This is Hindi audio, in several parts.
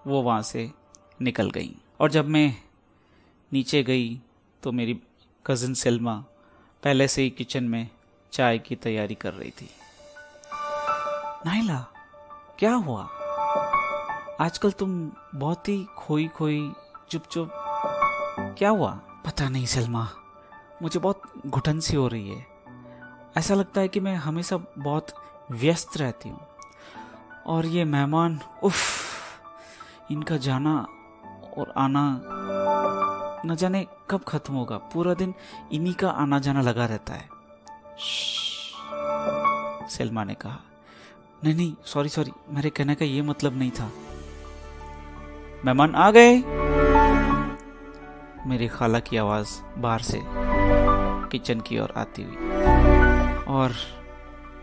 वो वहाँ से निकल गई। और जब मैं नीचे गई तो मेरी कज़न सलमा पहले से ही किचन में चाय की तैयारी कर रही थी। नाइला, क्या हुआ? आजकल तुम बहुत ही खोई खोई, चुप चुप, क्या हुआ? पता नहीं सलमा, मुझे बहुत घुटन सी हो रही है। ऐसा लगता है कि मैं हमेशा बहुत व्यस्त रहती हूँ और ये मेहमान, उफ, इनका जाना और आना न जाने कब खत्म होगा। पूरा दिन इन्हीं का आना जाना लगा रहता है। सलमा ने कहा। नहीं, सॉरी, मेरे कहने का ये मतलब नहीं था। मेहमान आ गए, मेरी खाला की आवाज बाहर से किचन की ओर आती हुई, और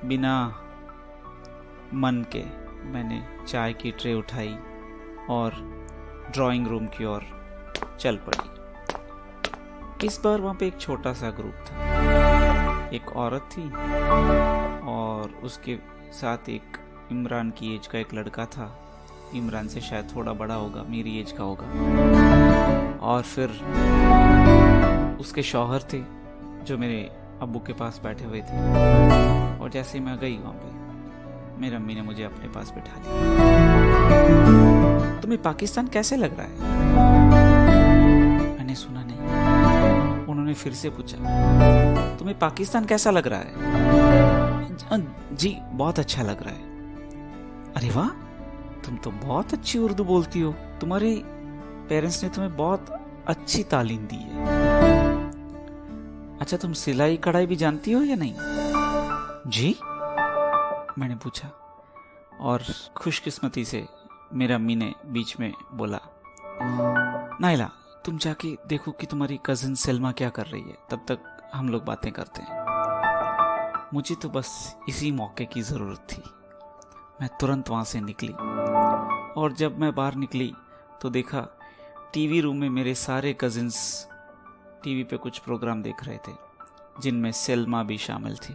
बिना मन के मैंने चाय की ट्रे उठाई और ड्राइंग रूम की ओर चल पड़ी। इस बार वहां पे एक छोटा सा ग्रुप था। एक औरत थी और उसके साथ एक इमरान की एज का एक लड़का था। इमरान से शायद थोड़ा बड़ा होगा, मेरी एज का होगा। और फिर उसके शौहर थे जो मेरे अब्बू के पास बैठे हुए थे। और जैसे ही मैं गई वहां पे, मेरी अम्मी ने मुझे अपने पास बिठा लिया। तुम्हें पाकिस्तान कैसे लग रहा है? मैंने सुना नहीं। उन्होंने फिर से पूछा, तुम्हें पाकिस्तान कैसा लग रहा है? जी बहुत अच्छा लग रहा है। अरे वाह, तुम तो बहुत अच्छी उर्दू बोलती हो। तुम्हारे पेरेंट्स ने तुम्हें बहुत अच्छी तालीम दी है। अच्छा, तुम सिलाई कढ़ाई भी जानती हो या नहीं? जी, मैंने पूछा। और खुशकिस्मती से मेरा अम्मी ने बीच में बोला, नाइला, तुम जाके देखो कि तुम्हारी कजिन सलमा क्या कर रही है, तब तक हम लोग बातें करते हैं। मुझे तो बस इसी मौके की जरूरत थी। मैं तुरंत वहां से निकली और जब मैं बाहर निकली तो देखा टीवी रूम में मेरे सारे कजिन्स टीवी पे कुछ प्रोग्राम देख रहे थे, जिनमें सलमा भी शामिल थी।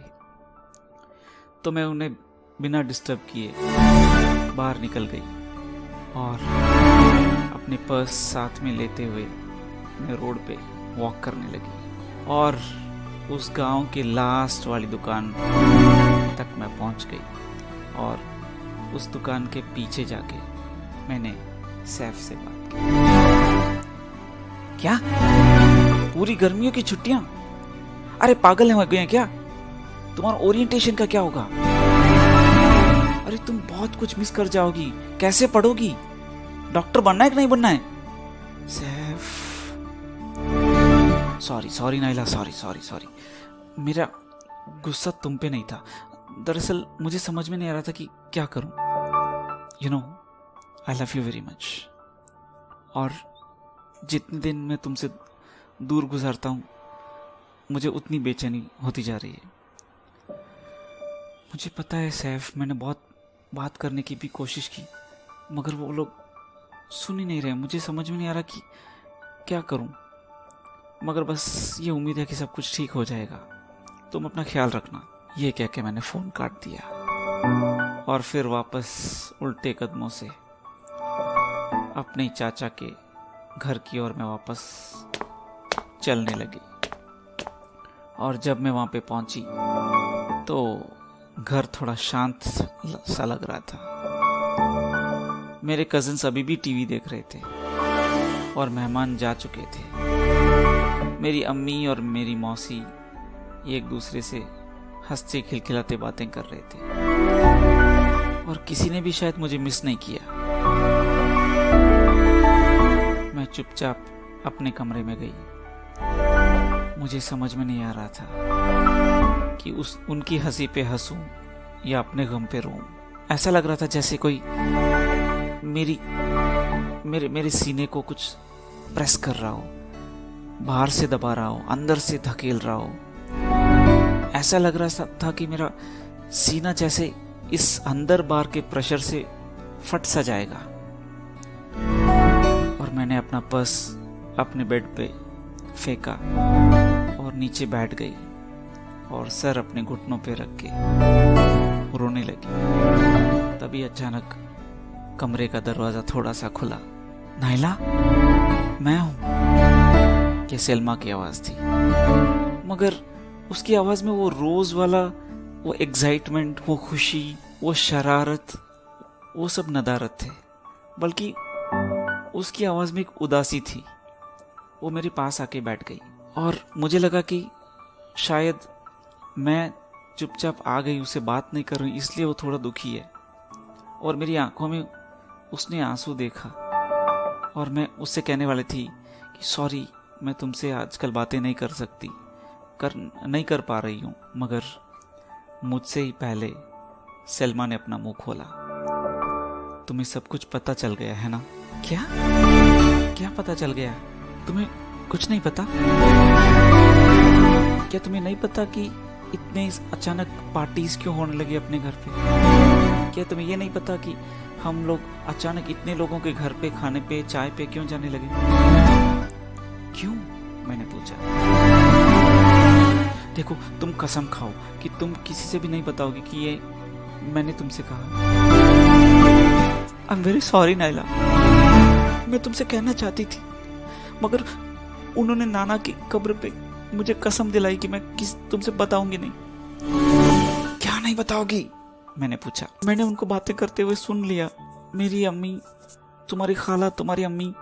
तो मैं उन्हें बिना डिस्टर्ब किए बाहर निकल गई और अपने पर्स साथ में लेते हुए मैं रोड पे वॉक करने लगी और उस गांव के लास्ट वाली दुकान तक मैं पहुंच गई। और उस दुकान के पीछे जाके मैंने सैफ से बात की। क्या? पूरी गर्मियों की छुट्टियां? अरे पागल हो गए हैं क्या? तुम्हारा ओरिएंटेशन का क्या होगा? अरे तुम बहुत कुछ मिस कर जाओगी। कैसे पढ़ोगी? डॉक्टर बनना है कि नहीं बनना है? Saif, sorry Naila, sorry. मेरा गुस्सा तुम पे नहीं था। दरअसल मुझे समझ में नहीं आ रहा था कि क्या करूं। You know, I love you very much. और जितने दिन मैं तुमसे दूर गुजारता हूं, मुझे उतनी बेचैनी होती जा रही है। मुझे पता है सैफ, मैंने बहुत बात करने की भी कोशिश की, मगर वो लोग सुन ही नहीं रहे। मुझे समझ में नहीं आ रहा कि क्या करूं, मगर बस ये उम्मीद है कि सब कुछ ठीक हो जाएगा। तुम अपना ख्याल रखना। ये कह के मैंने फोन काट दिया और फिर वापस उल्टे कदमों से अपने चाचा के घर की ओर मैं वापस चलने लगी। और जब मैं वहां पे पहुंची तो घर थोड़ा शांत सा लग रहा था। मेरे कजिन्स अभी भी टीवी देख रहे थे और मेहमान जा चुके थे। मेरी अम्मी और मेरी मौसी एक दूसरे से हंसते खिलखिलाते बातें कर रहे थे और किसी ने भी शायद मुझे मिस नहीं किया। मैं चुपचाप अपने कमरे में गई। मुझे समझ में नहीं आ रहा था कि उनकी हंसी पे हंसूं या अपने गम पे रोऊं। ऐसा लग रहा था जैसे कोई मेरे सीने को कुछ प्रेस कर रहा हो, बाहर से दबा रहा हो, अंदर से धकेल रहा हो। ऐसा लग रहा था कि मेरा सीना जैसे इस अंदर बार के प्रेशर से फट सा जाएगा। और मैंने अपना पर्स अपने बेड पे फेंका और नीचे बैठ गई और सर अपने घुटनों पे रख के रोने लगी। तभी अचानक कमरे का दरवाजा थोड़ा सा खुला। नाइला, मैं हूं। ये सलमा की आवाज थी, मगर उसकी आवाज में वो रोज वाला वो एक्साइटमेंट, वो खुशी, वो शरारत, वो सब नदारत थे, बल्कि उसकी आवाज में एक उदासी थी। वो मेरे पास आके बैठ गई और मुझे लगा कि शायद मैं चुपचाप आ गई, उससे बात नहीं कर रही, इसलिए वो थोड़ा दुखी है। और मेरी आंखों में उसने आंसू देखा और मैं उससे कहने वाली थी कि सॉरी, मैं तुमसे आजकल बातें नहीं कर सकती, नहीं कर पा रही हूँ। मगर मुझसे ही पहले सलमा ने अपना मुंह खोला। तुम्हें सब कुछ पता चल गया है ना? क्या क्या पता चल गया? तुम्हें कुछ नहीं पता? क्या तुम्हें नहीं पता कि इतने अचानक पार्टीज क्यों होने लगी अपने घर पे? क्या तुम्हें ये नहीं पता कि हम लोग अचानक इतने लोगों के घर पे खाने पे, चाय पे क्यों जाने लगे? क्यों? मैंने पूछा। देखो, तुम कसम खाओ कि तुम किसी से भी नहीं बताओगे कि ये मैंने तुमसे कहा। I am very sorry Naila, मैं तुमसे कहना चाहती थी, मगर उन्होंने नाना की कब्र पे मुझे कसम दिलाई कि मैं तुमसे बताऊंगी नहीं। क्या नहीं बताओगी? मैंने पूछा। मैंने उनको बातें करते हुए सुन लिया, मेरी अम्मी, तुम्हारी खाला, तुम्हारी अम्मी।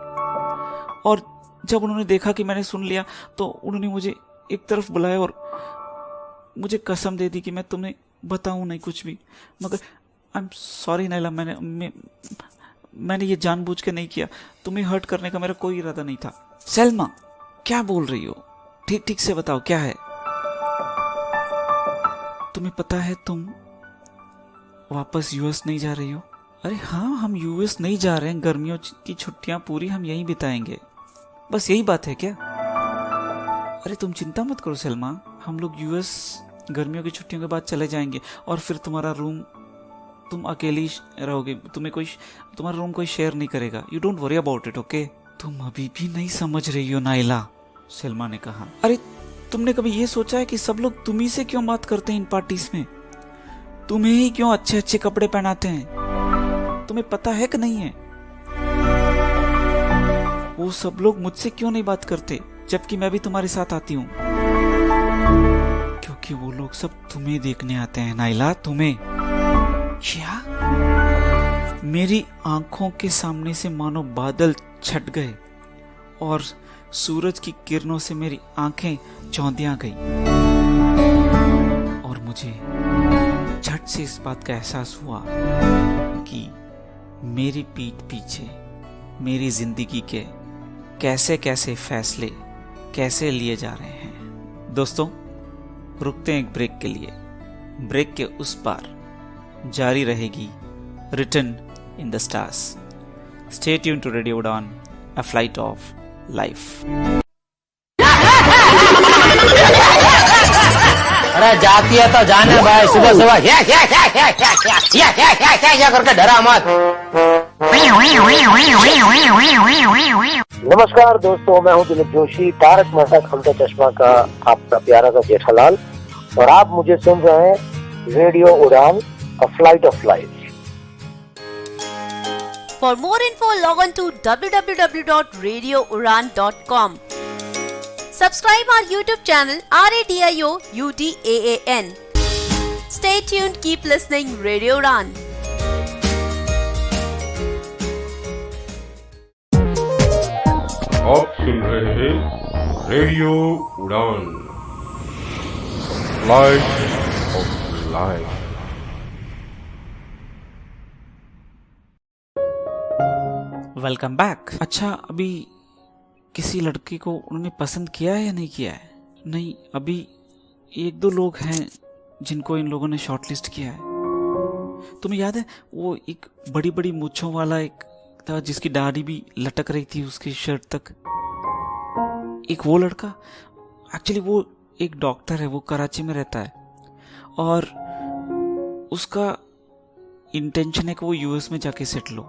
और जब उन्होंने देखा कि मैंने सुन लिया तो उन्होंने मुझे एक तरफ बुलाया और मुझे कसम दे दी कि मैं तुम्हें बताऊं नहीं कुछ भी। मगर आई एम सॉरी नाइला, मैंने ये जानबूझ के नहीं किया। तुम्हें हर्ट करने का मेरा कोई इरादा नहीं था। सलमा, क्या बोल रही हो? ठीक से बताओ, क्या है? तुम्हें पता है तुम वापस यूएस नहीं जा रही हो? अरे हाँ, हम यूएस नहीं जा रहे हैं। गर्मियों की छुट्टियां पूरी हम यहीं बिताएंगे। बस यही बात है क्या? अरे तुम चिंता मत करो सलमा, हम लोग यूएस गर्मियों की छुट्टियों के बाद चले जाएंगे और फिर तुम्हारा रूम तुम अकेली रहोगे, तुम्हारा रूम कोई शेयर नहीं करेगा। You don't worry about it, okay? तुम अभी भी नहीं समझ रही हो नाइला, सलमा ने कहा। अरे तुमने कभी ये सोचा है कि सब लोग तुम्ही से क्यों बात करते हैं इन पार्टीज में? तुम्हें ही क्यों अच्छे अच्छे कपड़े पहनाते हैं? तुम्हें पता है कि नहीं है? वो सब लोग मुझसे क्यों नहीं बात करते जबकि मैं भी तुम्हारे साथ आती हूँ? क्योंकि वो लोग सब तुम्हें देखने आते हैं नाइला, तुम्हें। क्या? मेरी आंखों के सामने से मानो बादल छट गए और सूरज की किरणों से मेरी आंखें चौंधिया गई और मुझे झट से इस बात का एहसास हुआ कि मेरी पीठ पीछे मेरी जिंदगी के कैसे कैसे फैसले कैसे लिए जा रहे हैं। दोस्तों, रुकते हैं एक ब्रेक के लिए। ब्रेक के उस पार जारी रहेगी written in the stars. Stay tune to radio Udaan, a flight of life. अरे जाती है तो जाने भाई, सुबह सुबह क्या करके डरा मत। नमस्कार दोस्तों, मैं हूं दिलीप जोशी, तारक मेहता का उल्टा चश्मा का आपका प्यारा सा जेठालाल, और आप मुझे सुन रहे हैं radio Udaan, a flight of life. For more info, log on to www.radioudan.com. Subscribe our YouTube channel Radio UDAAN. Stay tuned, keep listening Radio Udan. आप सुन रहे हैं रेडियो उड़ान, flight of life. Welcome back. अच्छा, अभी किसी लड़की को उन्होंने पसंद किया है या नहीं किया है? नहीं, अभी एक दो लोग हैं जिनको इन लोगों ने शॉर्टलिस्ट किया है। तुम्हें याद है वो एक बड़ी बड़ी मूंछों वाला एक था जिसकी दाढ़ी भी लटक रही थी उसकी शर्ट तक? एक वो लड़का, एक्चुअली वो एक डॉक्टर है, वो कराची में रहता है और उसका इंटेंशन है कि वो यूएस में जाके सेटल हो,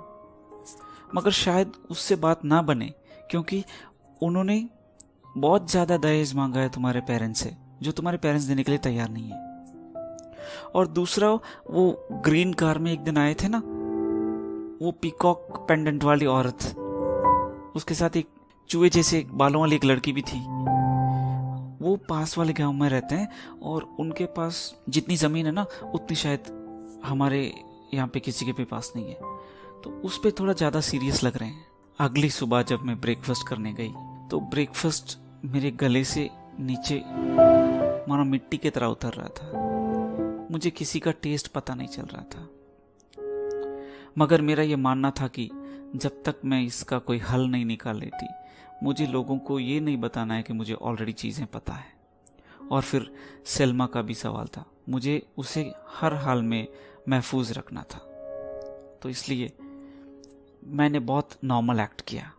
मगर शायद उससे बात ना बने क्योंकि उन्होंने बहुत ज्यादा दहेज मांगा है तुम्हारे पेरेंट्स से, जो तुम्हारे पेरेंट्स देने के लिए तैयार नहीं है। और दूसरा, वो ग्रीन कार में एक दिन आए थे ना, वो पीकॉक पेंडेंट वाली औरत, उसके साथ एक चूहे जैसे बालों वाली एक लड़की भी थी। वो पास वाले गांव में रहते हैं और उनके पास जितनी ज़मीन है ना उतनी शायद हमारे यहाँ पे किसी के भी पास नहीं है, तो उस पे थोड़ा ज़्यादा सीरियस लग रहे हैं। अगली सुबह जब मैं ब्रेकफास्ट करने गई तो ब्रेकफास्ट मेरे गले से नीचे मानो मिट्टी की तरह उतर रहा था। मुझे किसी का टेस्ट पता नहीं चल रहा था, मगर मेरा ये मानना था कि जब तक मैं इसका कोई हल नहीं निकाल लेती, मुझे लोगों को ये नहीं बताना है कि मुझे ऑलरेडी चीज़ें पता है। और फिर सेल्मा का भी सवाल था, मुझे उसे हर हाल में महफूज रखना था। तो इसलिए मैंने बहुत नॉर्मल एक्ट किया।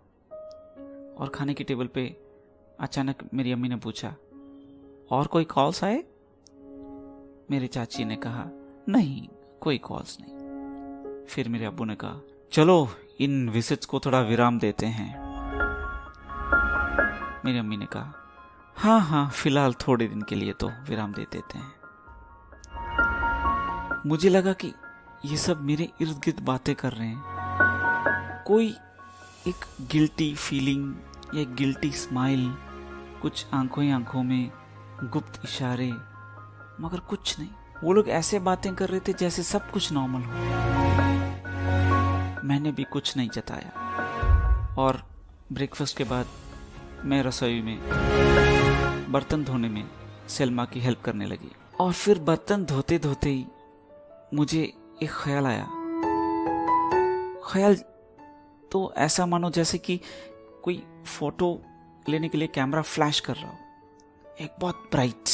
और खाने की टेबल पे अचानक मेरी अम्मी ने पूछा, और कोई कॉल्स आए? मेरे चाची ने कहा, नहीं, कोई कॉल्स नहीं। फिर मेरे अब्बू ने कहा, चलो इन विजिट्स को थोड़ा विराम देते हैं। मेरी अम्मी ने कहा, हाँ, फिलहाल थोड़े दिन के लिए तो विराम दे देते हैं। मुझे लगा कि ये सब मेरे इर्द गिर्द बातें कर रहे हैं। कोई एक गिल्टी फीलिंग या गिल्टी स्माइल, कुछ आंखों में गुप्त इशारे, मगर कुछ नहीं। वो लोग ऐसे बातें कर रहे थे जैसे सब कुछ नॉर्मल हो। मैंने भी कुछ नहीं जताया और ब्रेकफास्ट के बाद मैं रसोई में बर्तन धोने में सेल्मा की हेल्प करने लगी। और फिर बर्तन धोते धोते ही मुझे एक ख्याल आया। ख्याल तो ऐसा मानो जैसे कि कोई फोटो लेने के लिए कैमरा फ्लैश कर रहा हो, एक बहुत ब्राइट।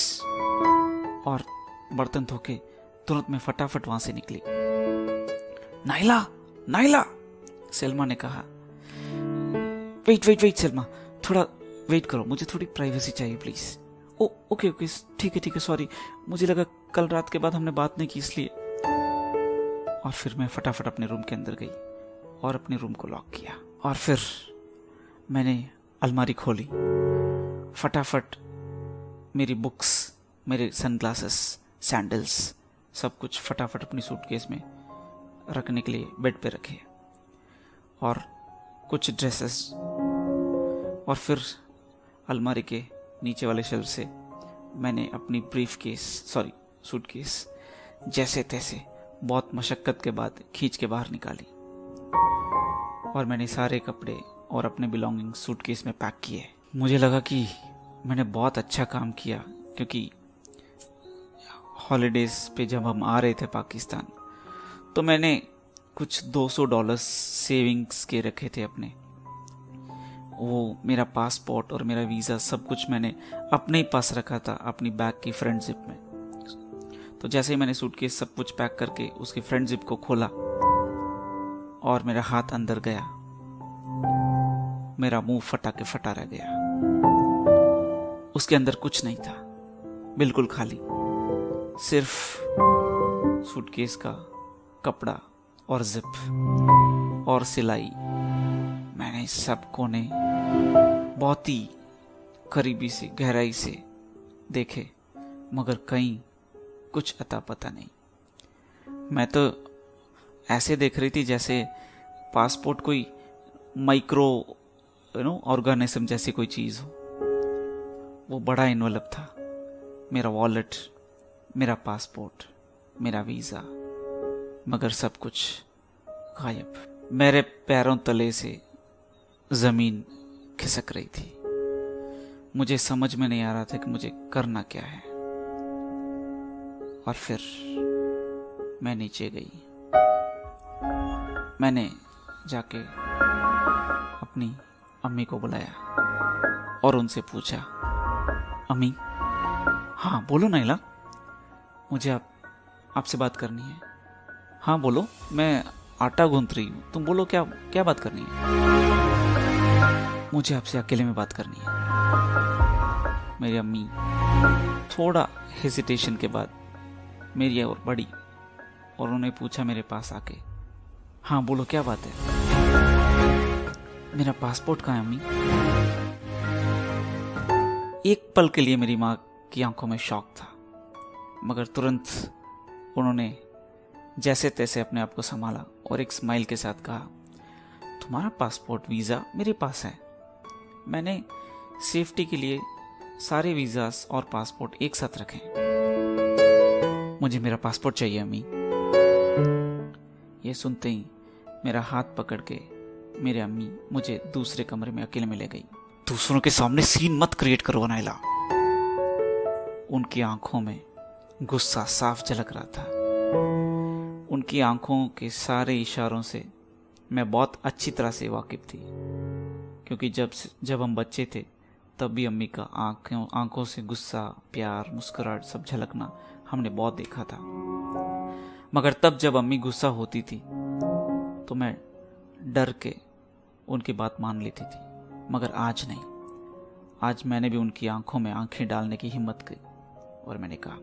और बर्तन धो के तुरंत मैं फटाफट वहां से निकली। नाइला, सेल्मा ने कहा। वेट सेल्मा, थोड़ा वेट करो, मुझे थोड़ी प्राइवेसी चाहिए प्लीज। ओके, ठीक है, सॉरी, मुझे लगा कल रात के बाद हमने बात नहीं की इसलिए। और फिर मैं फटाफट अपने रूम के अंदर गई और अपने रूम को लॉक किया। और फिर मैंने अलमारी खोली, फटाफट मेरी बुक्स, मेरे सनग्लासेस, सैंडल्स, सब कुछ फटाफट अपनी सूटकेस में रखने के लिए बेड पे रखे और कुछ ड्रेसेस। और फिर अलमारी के नीचे वाले शेल्फ से मैंने अपनी सूटकेस जैसे तैसे बहुत मशक्कत के बाद खींच के बाहर निकाली। और मैंने सारे कपड़े और अपने बिलोंगिंग सूटकेस में पैक किए। मुझे लगा कि मैंने बहुत अच्छा काम किया, क्योंकि हॉलीडेज पे जब हम आ रहे थे पाकिस्तान, तो मैंने कुछ $200 सेविंग्स के रखे थे अपने। वो मेरा पासपोर्ट और मेरा वीज़ा सब कुछ मैंने अपने ही पास रखा था, अपनी बैग की फ्रंट जिप में। तो जैसे ही मैंने सूटकेस सब कुछ पैक करके उसकी फ्रंट जिप को खोला और मेरा हाथ अंदर गया, मेरा मुंह फटा के फटा रह गया। उसके अंदर कुछ नहीं था, बिल्कुल खाली, सिर्फ सूटकेस का कपड़ा और जिप और सिलाई। मैंने सब कोने बहुत ही करीबी से, गहराई से देखे, मगर कहीं कुछ अता पता नहीं। मैं तो ऐसे देख रही थी जैसे पासपोर्ट कोई माइक्रो ऑर्गेनिज्म जैसी कोई चीज हो। वो बड़ा एनवेलप था, मेरा वॉलेट, मेरा पासपोर्ट, मेरा वीजा, मगर सब कुछ गायब। मेरे पैरों तले से जमीन खिसक रही थी। मुझे समझ में नहीं आ रहा था कि मुझे करना क्या है। और फिर मैं नीचे गई। मैंने जाके अपनी अम्मी को बुलाया और उनसे पूछा, अम्मी, हाँ बोलो नैला, मुझे आपसे बात करनी है। हाँ बोलो, मैं आटा गूंथ रही हूँ, तुम बोलो क्या बात करनी है। मुझे आपसे अकेले में बात करनी है। मेरी अम्मी थोड़ा हेजिटेशन के बाद मेरी और बड़ी, और उन्होंने पूछा मेरे पास आके, हाँ बोलो क्या बात है। मेरा पासपोर्ट कहाँ है अम्मी। एक पल के लिए मेरी माँ की आंखों में शॉक था, मगर तुरंत उन्होंने जैसे तैसे अपने आप को संभाला और एक स्माइल के साथ कहा, तुम्हारा पासपोर्ट वीज़ा मेरे पास है। मैंने सेफ्टी के लिए सारे वीज़ास और पासपोर्ट एक साथ रखे। मुझे मेरा पासपोर्ट चाहिए अम्मी। ये सुनते ही मेरा हाथ पकड़ के मेरे अम्मी मुझे दूसरे कमरे में अकेले में ले गई। दूसरों के सामने सीन मत क्रिएट करो नाइला। उनकी आंखों में गुस्सा साफ झलक रहा था। उनकी आंखों के सारे इशारों से मैं बहुत अच्छी तरह से वाकिफ थी, क्योंकि जब हम बच्चे थे तब भी अम्मी का आंखों से गुस्सा, प्यार, मुस्कुराहट सब झलकना हमने बहुत देखा था। मगर तब जब अम्मी गुस्सा होती थी तो मैं डर के उनकी बात मान लेती थी, मगर आज नहीं। आज मैंने भी उनकी आंखों में आंखें डालने की हिम्मत की और मैंने कहा,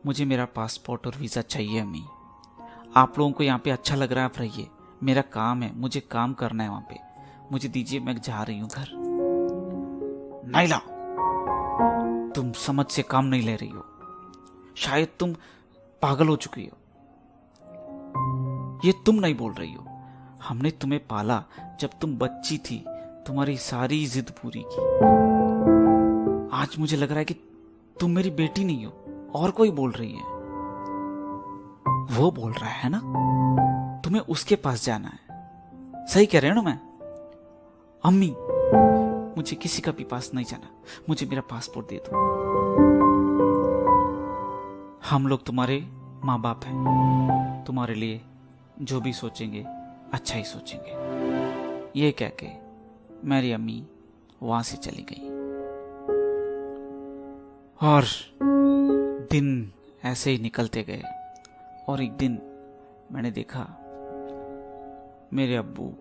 मुझे मेरा पासपोर्ट और वीज़ा चाहिए अम्मी। आप लोगों को यहाँ पे अच्छा लग रहा है, आप रहिए, मेरा काम है, मुझे काम करना है वहाँ पे, मुझे दीजिए, मैं जा रही हूँ घर। नाइला, तुम समझ से काम नहीं ले रही हो, शायद तुम पागल हो चुकी हो। ये तुम नहीं बोल रही हो, हमने तुम्हें पाला जब तुम बच्ची थी, तुम्हारी सारी जिद पूरी की। आज मुझे लग रहा है कि तुम मेरी बेटी नहीं हो और कोई बोल रही है। वो बोल रहा है ना, तुम्हें उसके पास जाना है। सही कह रहे हो ना मैं? अम्मी, मुझे किसी का भी पास नहीं जाना, मुझे मेरा पासपोर्ट दे दो। हम लोग तुम्हारे माँ बाप हैं, तुम्हारे लिए जो भी सोचेंगे अच्छा ही सोचेंगे। ये कह के मेरी अम्मी वहां से चली गई और दिन ऐसे ही निकलते गए। और एक दिन मैंने देखा मेरे अब्बू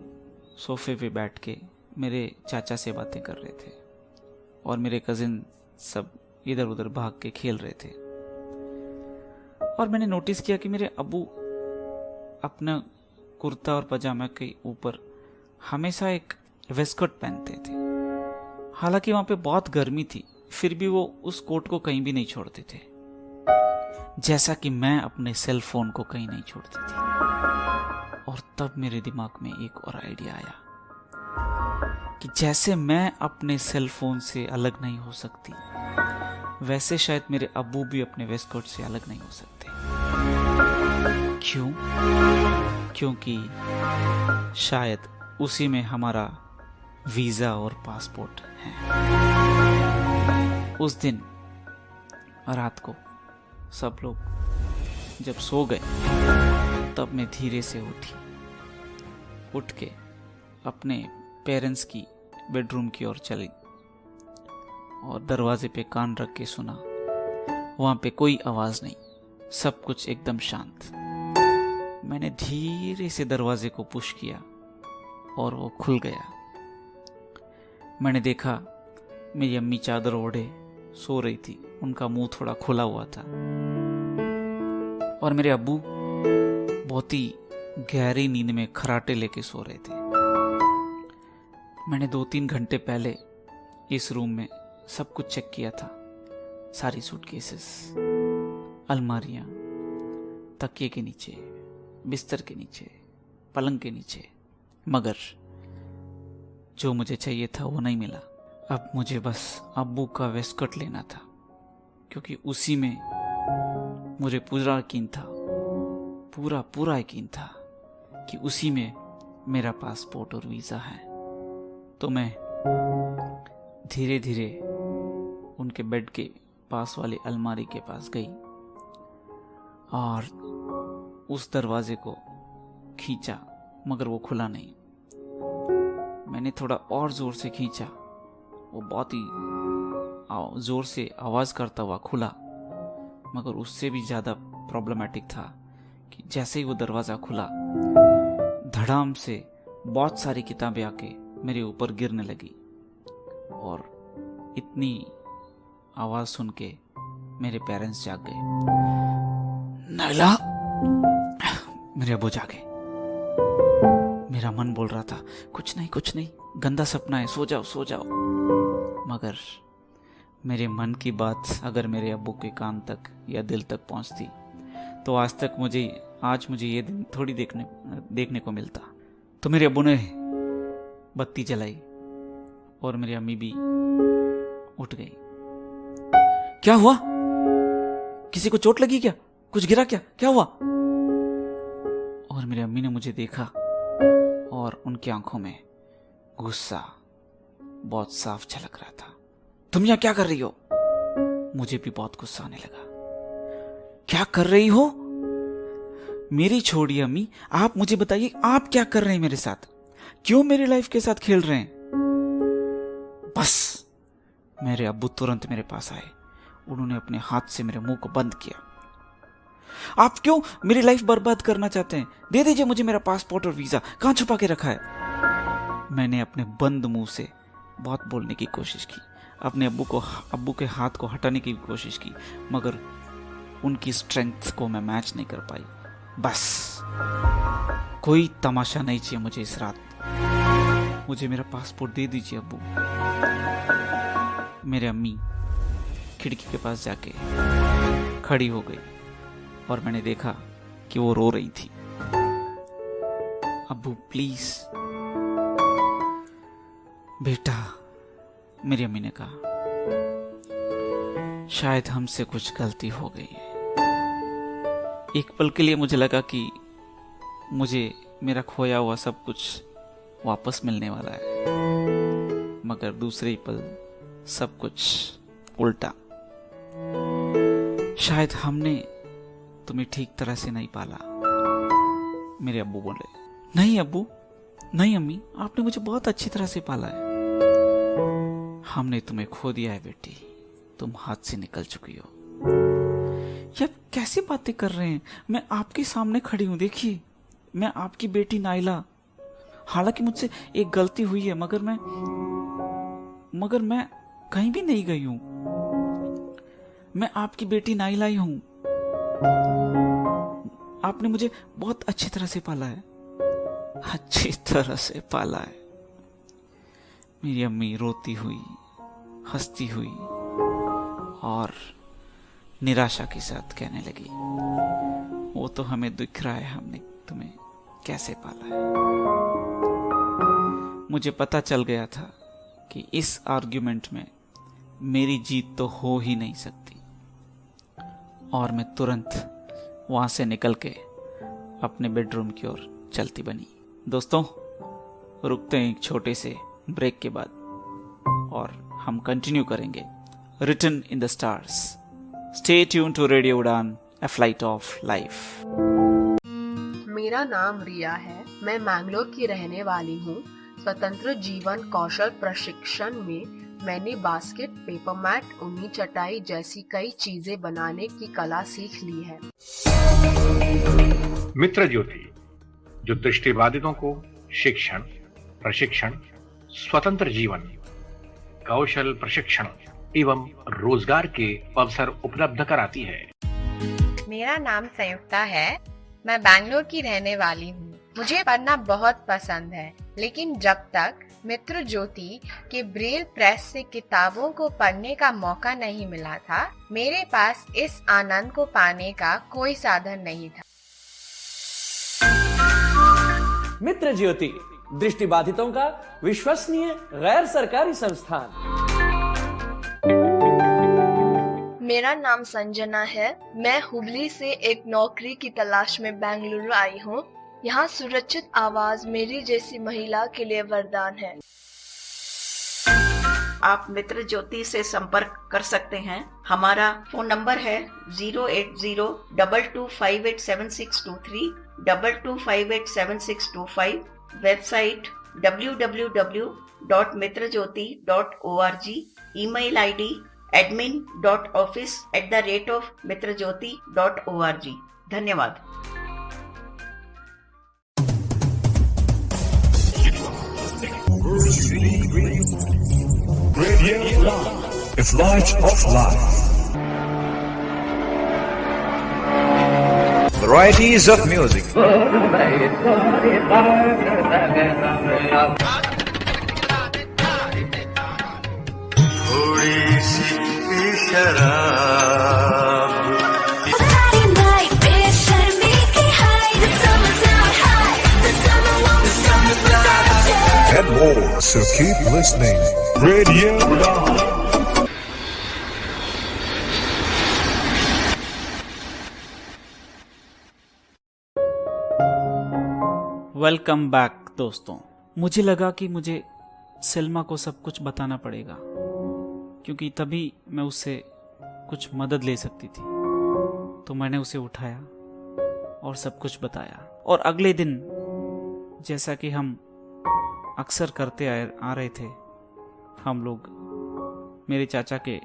सोफे पे बैठ के मेरे चाचा से बातें कर रहे थे और मेरे कजिन सब इधर उधर भाग के खेल रहे थे। और मैंने नोटिस किया कि मेरे अब्बू अपना कुर्ता और पजामा के ऊपर हमेशा एक वेस्टकोट पहनते थे। हालांकि वहां पे बहुत गर्मी थी, फिर भी वो उस कोट को कहीं भी नहीं छोड़ते थे, जैसा कि मैं अपने सेल फोन को कहीं नहीं छोड़ती थी। और तब मेरे दिमाग में एक और आइडिया आया कि जैसे मैं अपने सेल फोन से अलग नहीं हो सकती, वैसे शायद मेरे अब्बू भी अपने वेस्टकोट से अलग नहीं हो सकते। क्यों? क्योंकि शायद उसी में हमारा वीजा और पासपोर्ट है। उस दिन रात को सब लोग जब सो गए तब मैं धीरे से उठ के अपने पेरेंट्स की बेडरूम की ओर चली और दरवाजे पे कान रख के सुना। वहां पे कोई आवाज नहीं, सब कुछ एकदम शांत। मैंने धीरे से दरवाजे को पुश किया और वो खुल गया। मैंने देखा मेरी अम्मी चादर ओढ़े सो रही थी, उनका मुंह थोड़ा खुला हुआ था। और मेरे अब्बू बहुत ही गहरी नींद में खराटे लेके सो रहे थे। मैंने 2-3 घंटे पहले इस रूम में सब कुछ चेक किया था, सारी सूटकेसेस, अलमारियां, तकिए के नीचे, बिस्तर के नीचे, पलंग के नीचे, मगर जो मुझे चाहिए था वो नहीं मिला। अब मुझे बस अब्बू का वेस्टकोट लेना था, क्योंकि उसी में मुझे पूरा यकीन था, पूरा यकीन था कि उसी में मेरा पासपोर्ट और वीजा है। तो मैं धीरे धीरे उनके बेड के पास वाली अलमारी के पास गई और उस दरवाजे को खींचा, मगर वो खुला नहीं। मैंने थोड़ा और जोर से खींचा, वो बहुत ही जोर से आवाज करता हुआ खुला, मगर उससे भी ज्यादा प्रॉब्लमेटिक था कि जैसे ही वो दरवाजा खुला, धड़ाम से बहुत सारी किताबें आके मेरे ऊपर गिरने लगी और इतनी आवाज सुन के मेरे पेरेंट्स जाग गए। नाइला, मेरे अब्बू जागे। मेरा मन बोल रहा था कुछ नहीं, गंदा सपना है, सो जाओ। मगर मेरे मन की बात अगर मेरे अब्बू के कान तक या दिल तक पहुंचती तो आज तक मुझे आज मुझे ये दिन थोड़ी देखने को मिलता। तो मेरे अब्बू ने बत्ती जलाई और मेरी अम्मी भी उठ गई। क्या हुआ? किसी को चोट लगी क्या? कुछ गिरा क्या? क्या हुआ? और मेरी अम्मी ने मुझे देखा और उनकी आंखों में गुस्सा बहुत साफ झलक रहा था। तुम यहां क्या कर रही हो? मुझे भी बहुत गुस्सा आने लगा। क्या कर रही हो? मेरी छोड़िए अम्मी, आप मुझे बताइए आप क्या कर रहे हैं मेरे साथ? क्यों मेरी लाइफ के साथ खेल रहे हैं? बस मेरे अब्बू तुरंत मेरे पास आए। उन्होंने अपने हाथ से मेरे मुंह को बंद किया। आप क्यों मेरी लाइफ बर्बाद करना चाहते हैं? दे दीजिए मुझे मेरा पासपोर्ट और वीजा। कहां छुपा के रखा है? मैंने अपने बंद मुंह से बहुत बोलने की कोशिश की, अपने अब्बू के हाथ को हटाने की कोशिश की, मगर उनकी स्ट्रेंथ को मैं मैच नहीं कर पाई। बस कोई तमाशा नहीं चाहिए मुझे इस रात। मुझे मेरा पासपोर्ट दे दीजिए अब्बू। मेरे अम्मी खिड़की के पास जाके खड़ी हो गई और मैंने देखा कि वो रो रही थी। अब्बू प्लीज। बेटा, मेरी अम्मी ने कहा, शायद हमसे कुछ गलती हो गई है। एक पल के लिए मुझे लगा कि मुझे मेरा खोया हुआ सब कुछ वापस मिलने वाला है, मगर दूसरे ही पल सब कुछ उल्टा। शायद हमने तुम्हें ठीक तरह से नहीं पाला। मेरे अब्बू बोले, नहीं अब्बू, नहीं अम्मी, आपने मुझे बहुत अच्छी तरह से पाला है। हमने तुम्हें खो दिया है बेटी, तुम हाथ से निकल चुकी हो। ये कैसी बातें कर रहे हैं? मैं आपके सामने खड़ी हूं, देखिए, मैं आपकी बेटी नाइला। हालांकि मुझसे एक गलती हुई है, मगर मैं कहीं भी नहीं गई हूं। मैं आपकी बेटी नाइला ही हूं। आपने मुझे बहुत अच्छी तरह से पाला है, अच्छी तरह से पाला है। मेरी अम्मी रोती हुई, हंसती हुई और निराशा के साथ कहने लगी, वो तो हमें दिख रहा है हमने तुम्हें कैसे पाला है। मुझे पता चल गया था कि इस आर्ग्यूमेंट में मेरी जीत तो हो ही नहीं सकती, और मैं तुरंत वहां से निकल के अपने बेडरूम की ओर चलती बनी। दोस्तों, रुकते हैं एक छोटे से ब्रेक के बाद और हम कंटिन्यू करेंगे written in the stars. Stay tune to radio Udaan, a flight of life. मेरा नाम रिया है, मैं मैंगलोर की रहने वाली हूँ। स्वतंत्र जीवन कौशल प्रशिक्षण में मैंने बास्केट, पेपर मैट, ऊनी चटाई जैसी कई चीजें बनाने की कला सीख ली है। मित्र ज्योति, जो दृष्टिबाधितों को शिक्षण, प्रशिक्षण, स्वतंत्र जीवन, कौशल प्रशिक्षण एवं रोजगार के अवसर उपलब्ध कराती है। मेरा नाम संयुक्ता है, मैं बैंगलोर की रहने वाली हूँ। मुझे पढ़ना बहुत पसंद है, लेकिन जब तक मित्र ज्योति के ब्रेल प्रेस से किताबों को पढ़ने का मौका नहीं मिला था, मेरे पास इस आनंद को पाने का कोई साधन नहीं था। मित्र ज्योति, दृष्टिबाधितों का विश्वसनीय गैर सरकारी संस्थान। मेरा नाम संजना है, मैं हुबली से एक नौकरी की तलाश में बेंगलुरु आई हूँ। यहाँ सुरक्षित आवाज मेरी जैसी महिला के लिए वरदान है। आप मित्र ज्योति से संपर्क कर सकते हैं। हमारा फोन नंबर है 08022587623, 22587625, website www.mitrajyoti.org, email ID admin.office@mitrajyoti.org। धन्यवाद। Radio Udan, a flight of life. Varieties of music. थोड़ी सी शराब, बेशर्मी की more, so keep listening. Radio Udan. Welcome back दोस्तों। मुझे लगा कि मुझे सलमा को सब कुछ बताना पड़ेगा, क्योंकि तभी मैं उससे कुछ मदद ले सकती थी। तो मैंने उसे उठाया और सब कुछ बताया। और अगले दिन, जैसा कि हम अक्सर करते आ रहे थे, हम लोग मेरे चाचा के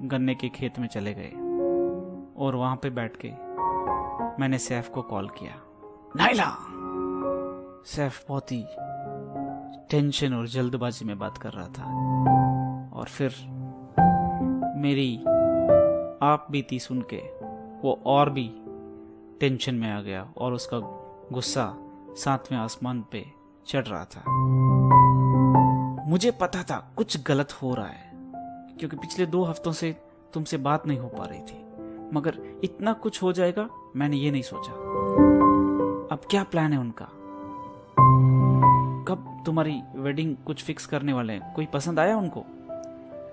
गन्ने के खेत में चले गए और वहां पे बैठ के मैंने सैफ को कॉल किया। नाइला! सैफ बहुत ही टेंशन और जल्दबाजी में बात कर रहा था, और फिर मेरी आप बीती सुन के वो और भी टेंशन में आ गया और उसका गुस्सा 7वें आसमान पे चढ़ रहा था। मुझे पता था कुछ गलत हो रहा है, क्योंकि पिछले 2 हफ्तों से तुमसे बात नहीं हो पा रही थी, मगर इतना कुछ हो जाएगा मैंने ये नहीं सोचा। अब क्या प्लान है उनका? कब तुम्हारी वेडिंग कुछ फिक्स करने वाले हैं? कोई पसंद आया उनको?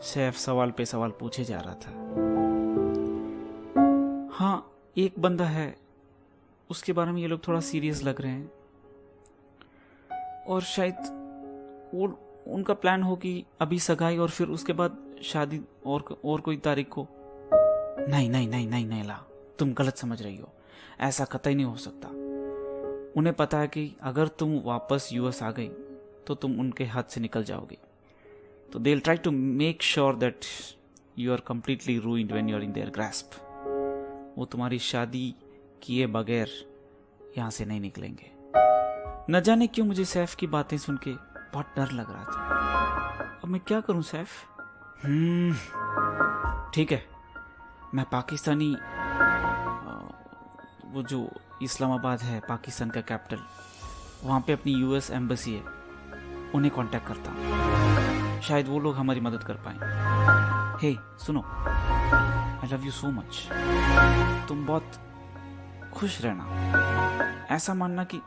सैफ सवाल पे सवाल पूछे जा रहा था। हाँ, एक बंदा है, उसके बारे में ये लोग थोड़ा सीरियस लग रहे हैं, और शायद वो उनका प्लान हो कि अभी सगाई और फिर उसके बाद शादी और कोई तारीख को। नहीं नहीं नहीं नहीं नहीं ला, तुम गलत समझ रही हो। ऐसा कतई नहीं हो सकता। उन्हें पता है कि अगर तुम वापस यूएस आ गई तो तुम उनके हाथ से निकल जाओगी। तो they will try to make sure that you are completely ruined when you are in their grasp. वो तुम्हारी शादी किए बगैर यहां से नहीं निकलेंगे। न जाने क्यों मुझे सैफ की बातें सुन के बहुत डर लग रहा था। अब मैं क्या करूं सैफ? ठीक है, मैं पाकिस्तानी, वो जो इस्लामाबाद है पाकिस्तान का कैपिटल, वहाँ पे अपनी यूएस एम्बेसी है, उन्हें कांटेक्ट करता हूँ। शायद वो लोग हमारी मदद कर पाए। हे सुनो, I love you so much. तुम बहुत खुश रहना। ऐसा मानना कि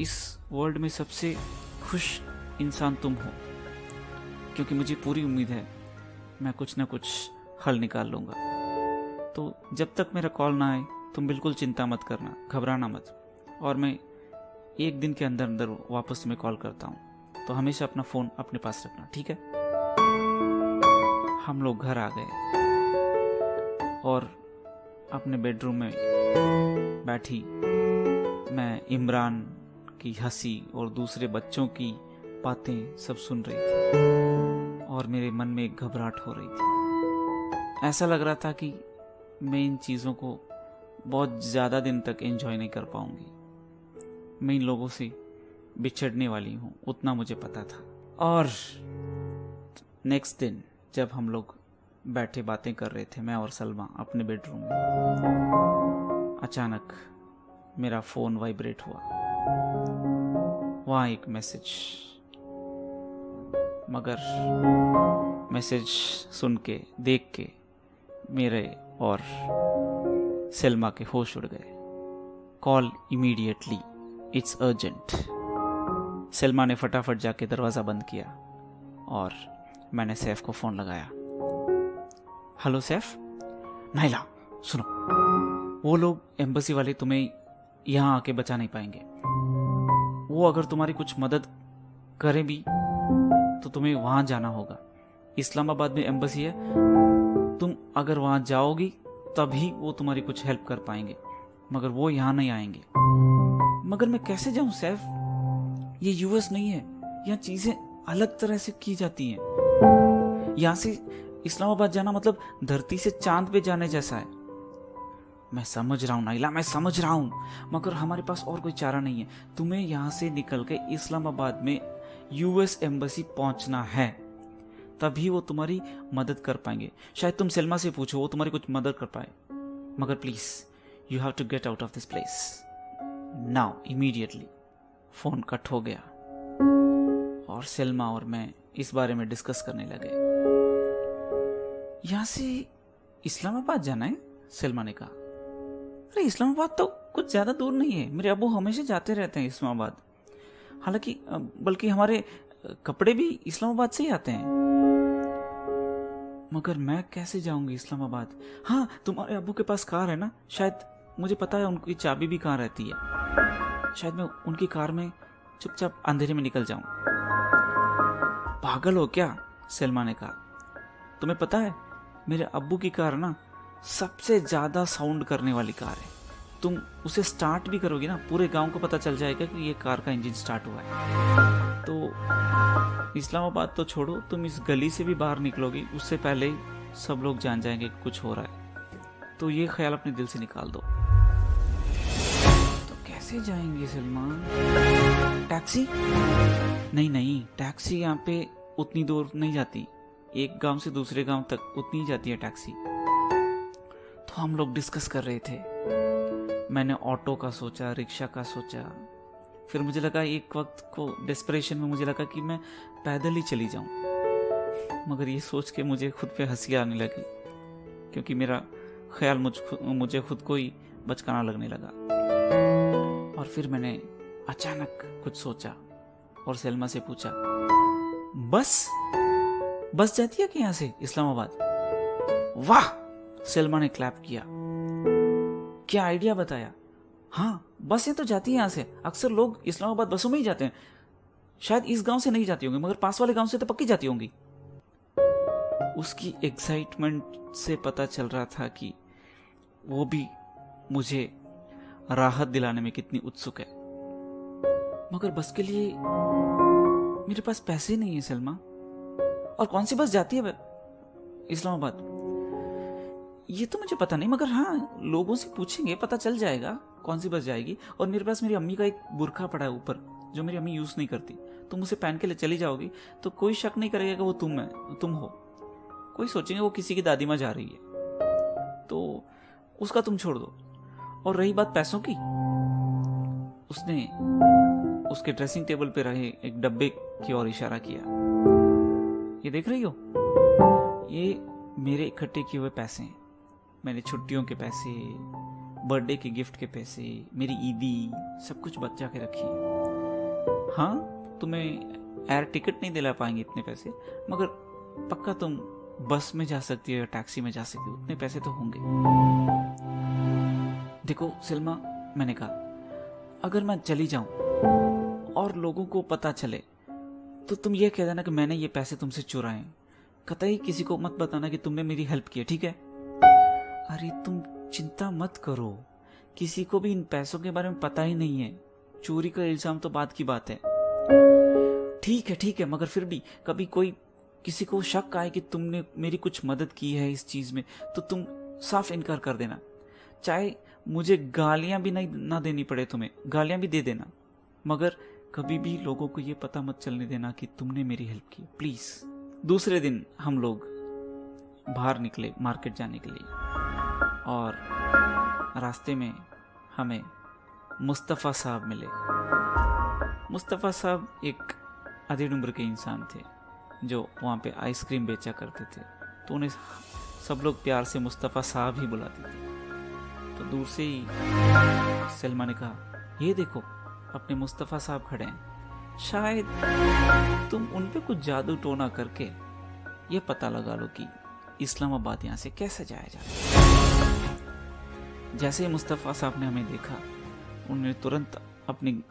इस वर्ल्ड में सबसे खुश इंसान तुम हो, क्योंकि मुझे पूरी उम्मीद है मैं कुछ ना कुछ हल निकाल लूंगा। तो जब तक मेरा कॉल ना आए तुम बिल्कुल चिंता मत करना, घबराना मत, और मैं 1 दिन के अंदर अंदर वापस तुम्हें कॉल करता हूँ। तो हमेशा अपना फोन अपने पास रखना, ठीक है? हम लोग घर आ गए और अपने बेडरूम में बैठी मैं इमरान की हंसी और दूसरे बच्चों की बातें सब सुन रही थी, और मेरे मन में एक घबराहट हो रही थी। ऐसा लग रहा था कि मैं इन चीज़ों को बहुत ज़्यादा दिन तक एंजॉय नहीं कर पाऊंगी। मैं इन लोगों से बिछड़ने वाली हूँ, उतना मुझे पता था। और नेक्स्ट दिन जब हम लोग बैठे बातें कर रहे थे, मैं और सलमा अपने बेडरूम में, अचानक मेरा फोन वाइब्रेट हुआ। वहाँ एक मैसेज, मगर मैसेज सुन के देख के मेरे और सलमा के होश उड़ गए। Call immediately, it's urgent. Salma ने फटाफट जाके दरवाजा बंद किया और मैंने सैफ को फोन लगाया। हेलो सैफ। नाइला सुनो, वो लोग एम्बेसी वाले तुम्हें यहाँ आके बचा नहीं पाएंगे। वो अगर तुम्हारी कुछ मदद करें भी तो तुम्हें वहां जाना होगा। इस्लामाबाद में एम्बेसी है, तुम अगर वहां जाओगी तभी वो तुम्हारी कुछ हेल्प कर पाएंगे, मगर वो यहाँ नहीं आएंगे। मगर मैं कैसे जाऊं सैफ? ये यूएस नहीं है, यहाँ चीजें अलग तरह से की जाती हैं। यहाँ से इस्लामाबाद जाना मतलब धरती से चांद पे जाने जैसा है। मैं समझ रहा हूँ नाइला, मैं समझ रहा हूँ, मगर हमारे पास और कोई चारा नहीं है। तुम्हें यहाँ से निकल के इस्लामाबाद में यूएस एम्बेसी पहुंचना है, तभी वो तुम्हारी मदद कर पाएंगे। शायद तुम सलमा से पूछो, वो तुम्हारी कुछ मदद कर पाए, मगर please you have to get out of this place now immediately. Phone cut हो गया और सलमा और मैं इस बारे में डिस्कस करने लगे। यहां से इस्लामाबाद जाना है? सलमा ने कहा। अरे इस्लामाबाद तो कुछ ज्यादा दूर नहीं है, मेरे अबू हमेशा जाते रहते हैं इस्लामाबाद। हालांकि बल्कि हमारे कपड़े भी इस्लामाबाद से ही आते हैं। मगर मैं कैसे जाऊंगी इस्लामाबाद? हाँ, तुम्हारे अब्बू के पास कार है ना, शायद मुझे पता है उनकी चाबी भी कहाँ रहती है। शायद मैं उनकी कार में चुपचाप अंधेरे में निकल जाऊं। पागल हो क्या? सलमा ने कहा। तुम्हें पता है मेरे अब्बू की कार ना सबसे ज्यादा साउंड करने वाली कार है। तुम उसे स्टार्ट भी करोगे ना, पूरे गांव को पता चल जाएगा कि ये कार का इंजन स्टार्ट हुआ है। तो इस्लामाबाद तो छोड़ो, तुम इस गली से भी बाहर निकलोगी उससे पहले ही सब लोग जान जाएंगे कि कुछ हो रहा है। तो ये ख्याल अपने दिल से निकाल दो। तो कैसे जाएंगे सलमान? टैक्सी? नहीं, टैक्सी यहाँ पे उतनी दूर नहीं जाती। एक गांव से दूसरे गांव तक उतनी ही जाती है टैक्सी। तो हम लोग डिस्कस कर रहे थे। मैंने ऑटो का सोचा, रिक्शा का सोचा। फिर मुझे लगा, एक वक्त को डेस्परेशन में मुझे लगा कि मैं पैदल ही चली जाऊं। मगर ये सोच के मुझे खुद पे हंसी आने लगी, क्योंकि मेरा ख्याल मुझे खुद को ही बचकाना लगने लगा। और फिर मैंने अचानक कुछ सोचा और सलमा से पूछा, बस जाती है कि यहाँ से इस्लामाबाद? वाह! सलमा ने क्लैप किया। क्या आइडिया बताया। हाँ, बसें तो जाती हैं यहाँ से। अक्सर लोग इस्लामाबाद बसों में ही जाते हैं। शायद इस गांव से नहीं जाती होंगी, मगर पास वाले गांव से तो पक्की जाती होंगी। उसकी एक्साइटमेंट से पता चल रहा था कि वो भी मुझे राहत दिलाने में कितनी उत्सुक है। मगर बस के लिए मेरे पास पैसे नहीं है सलमा। और कौन सी बस जाती है इस्लामाबाद ये तो मुझे पता नहीं, मगर हाँ, लोगों से पूछेंगे, पता चल जाएगा कौन सी बस जाएगी। और मेरे पास मेरी अम्मी का एक बुरखा पड़ा है ऊपर, जो मेरी अम्मी यूज नहीं करती। तुम उसे पहन के ले चली जाओगी तो कोई शक नहीं करेगा कि वो तुम हो। कोई सोचेंगे वो किसी की दादी माँ जा रही है। तो उसका तुम छोड़ दो। और रही बात पैसों की, उसने उसके ड्रेसिंग टेबल पे रहे एक डब्बे की ओर इशारा किया। ये देख रही हो, ये मेरे इकट्ठे किए हुए पैसे हैं। मैंने छुट्टियों के पैसे, बर्थडे के गिफ्ट के पैसे, मेरी ईदी, सब कुछ बचा के रखी। हाँ, तुम्हें एयर टिकट नहीं दिला पाएंगे इतने पैसे, मगर पक्का तुम बस में जा सकती हो या टैक्सी में जा सकती हो, उतने पैसे तो होंगे। देखो सलमा, मैंने कहा, अगर मैं चली जाऊं और लोगों को पता चले तो तुम ये कह देना कि मैंने ये पैसे तुमसे चुराए। कतई किसी को मत बताना कि तुमने मेरी हेल्प की है, ठीक है? अरे तुम चिंता मत करो, किसी को भी इन पैसों के बारे में पता ही नहीं है। चोरी का इल्जाम तो बात की बात है। ठीक है, मगर फिर भी कभी कोई किसी को शक आए कि तुमने मेरी कुछ मदद की है इस चीज में, तो तुम साफ इनकार कर देना। चाहे मुझे गालियां भी ना देनी पड़े, तुम्हें गालियां भी दे देना, मगर कभी भी लोगों को ये पता मत चलने देना कि तुमने मेरी हेल्प की, प्लीज। दूसरे दिन हम लोग बाहर निकले मार्केट जाने के लिए, और रास्ते में हमें मुस्तफ़ा साहब मिले। मुस्तफ़ा साहब एक अधेड़ उम्र के इंसान थे जो वहाँ पे आइसक्रीम बेचा करते थे, तो उन्हें सब लोग प्यार से मुस्तफ़ा साहब ही बुलाते थे। तो दूर से ही सलमा ने कहा, ये देखो अपने मुस्तफ़ा साहब खड़े हैं, शायद तुम उन पे कुछ जादू टोना करके ये पता लगा लो कि इस्लामाबाद यहाँ से कैसे जाया जाता है। जैसे ही मुस्तफ़ा साहब ने हमें देखा, उन्होंने तुरंत अपनी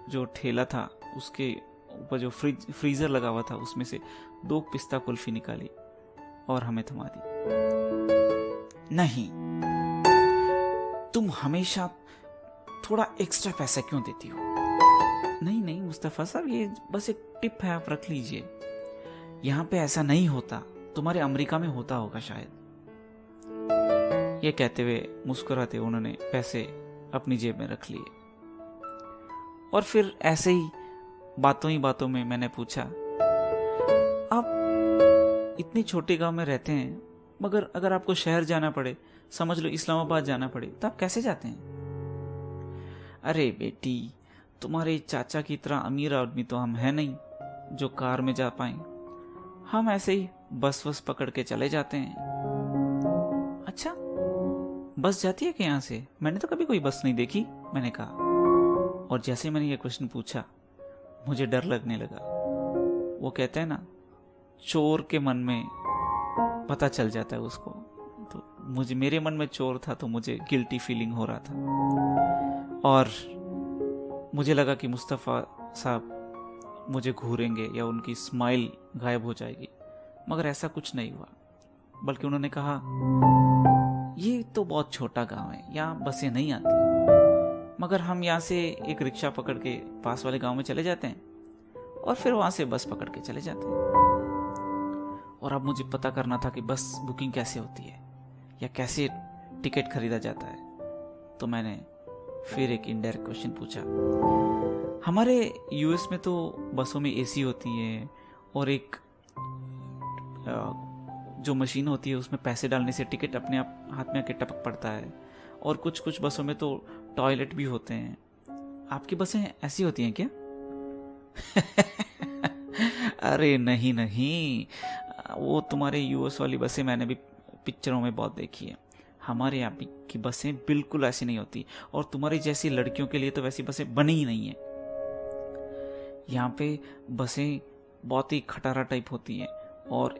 जो ठेला था उसके ऊपर जो फ्रीजर लगा हुआ था उसमें से 2 पिस्ता कुल्फी निकाली और हमें थमा दी। नहीं, तुम हमेशा थोड़ा एक्स्ट्रा पैसा क्यों देती हो? नहीं मुस्तफ़ा साहब, ये बस एक टिप है, आप रख लीजिए। यहाँ पे ऐसा नहीं होता, तुम्हारे अमेरिका में होता होगा शायद। ये कहते हुए मुस्कुराते उन्होंने पैसे अपनी जेब में रख लिए। और फिर ऐसे ही बातों में मैंने पूछा, आप इतने छोटे गांव में रहते हैं, मगर अगर आपको शहर जाना पड़े, समझ लो इस्लामाबाद जाना पड़े, तो आप कैसे जाते हैं? अरे बेटी, तुम्हारे चाचा की तरह अमीर आदमी तो हम हैं नहीं जो कार में जा पाए। हम ऐसे ही बस पकड़ के चले जाते हैं। अच्छा, बस जाती है कि यहाँ से? मैंने तो कभी कोई बस नहीं देखी, मैंने कहा। और जैसे मैंने ये क्वेश्चन पूछा, मुझे डर लगने लगा। वो कहते हैं ना, चोर के मन में पता चल जाता है उसको। तो मेरे मन में चोर था, तो मुझे गिल्टी फीलिंग हो रहा था और मुझे लगा कि मुस्तफ़ा साहब मुझे घूरेंगे या उनकी स्माइल गायब हो जाएगी, मगर ऐसा कुछ नहीं हुआ। बल्कि उन्होंने कहा, ये तो बहुत छोटा गांव है, यहाँ बसें नहीं आती, मगर हम यहाँ से एक रिक्शा पकड़ के पास वाले गांव में चले जाते हैं और फिर वहां से बस पकड़ के चले जाते हैं। और अब मुझे पता करना था कि बस बुकिंग कैसे होती है या कैसे टिकट खरीदा जाता है। तो मैंने फिर एक इनडायरेक्ट क्वेश्चन पूछा। हमारे यूएस में तो बसों में एसी होती है और एक जो मशीन होती है उसमें पैसे डालने से टिकट अपने आप हाथ में आके टपक पड़ता है, और कुछ कुछ बसों में तो टॉयलेट भी होते हैं। आपकी बसें ऐसी होती हैं क्या? अरे नहीं नहीं, वो तुम्हारे यूएस वाली बसें मैंने भी पिक्चरों में बहुत देखी है। हमारे यहाँ की बसें बिल्कुल ऐसी नहीं होती, और तुम्हारी जैसी लड़कियों के लिए तो वैसी बसें बनी ही नहीं है। यहाँ पे बसें बहुत ही खटारा टाइप होती हैं और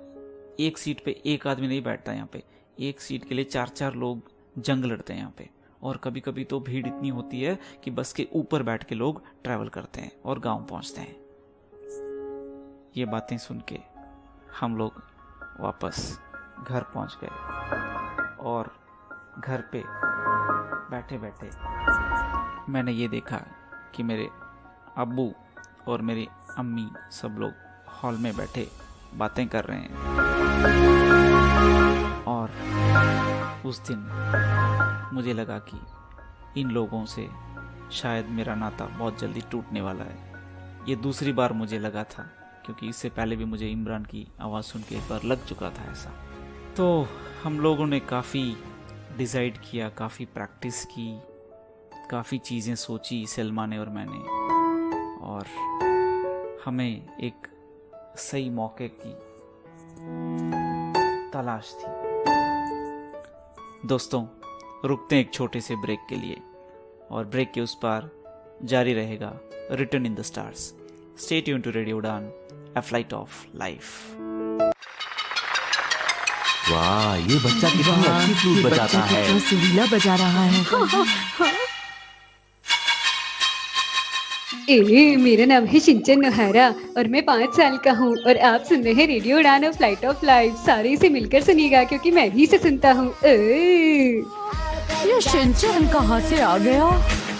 एक सीट पे एक आदमी नहीं बैठता। यहाँ पे एक सीट के लिए 4-4 लोग जंग लड़ते हैं यहाँ पे। और कभी कभी तो भीड़ इतनी होती है कि बस के ऊपर बैठ के लोग ट्रैवल करते हैं और गांव पहुंचते हैं। ये बातें सुन के हम लोग वापस घर पहुंच गए और घर पे बैठे बैठे मैंने ये देखा कि मेरे अब्बू और मेरी अम्मी सब लोग हॉल में बैठे बातें कर रहे हैं। और उस दिन मुझे लगा कि इन लोगों से शायद मेरा नाता बहुत जल्दी टूटने वाला है। ये दूसरी बार मुझे लगा था, क्योंकि इससे पहले भी मुझे इमरान की आवाज़ सुन के एक बार लग चुका था ऐसा। तो हम लोगों ने काफ़ी डिसाइड किया, काफ़ी प्रैक्टिस की, काफ़ी चीज़ें सोची सलमा ने और मैंने, और हमें एक सही मौके की तलाश थी। दोस्तों, रुकते हैं एक छोटे से ब्रेक के लिए, और ब्रेक के उस पार जारी रहेगा return in the stars. Stay tune to radio Udaan, a flight of life. वाह, ये बच्चा कितनी अच्छी फ्लूट बजाता है। कितना सुरीला बजा रहा है। मेरा नाम है सिंचन नोहारा और मैं 5 साल का हूँ, और आप सुन रहे हैं रेडियो उड़ान फ्लाइट ऑफ लाइफ। सारे इसे मिलकर सुनिएगा, क्योंकि मैं भी इसे सुनता हूँ। ये सिंचन कहाँ से आ गया?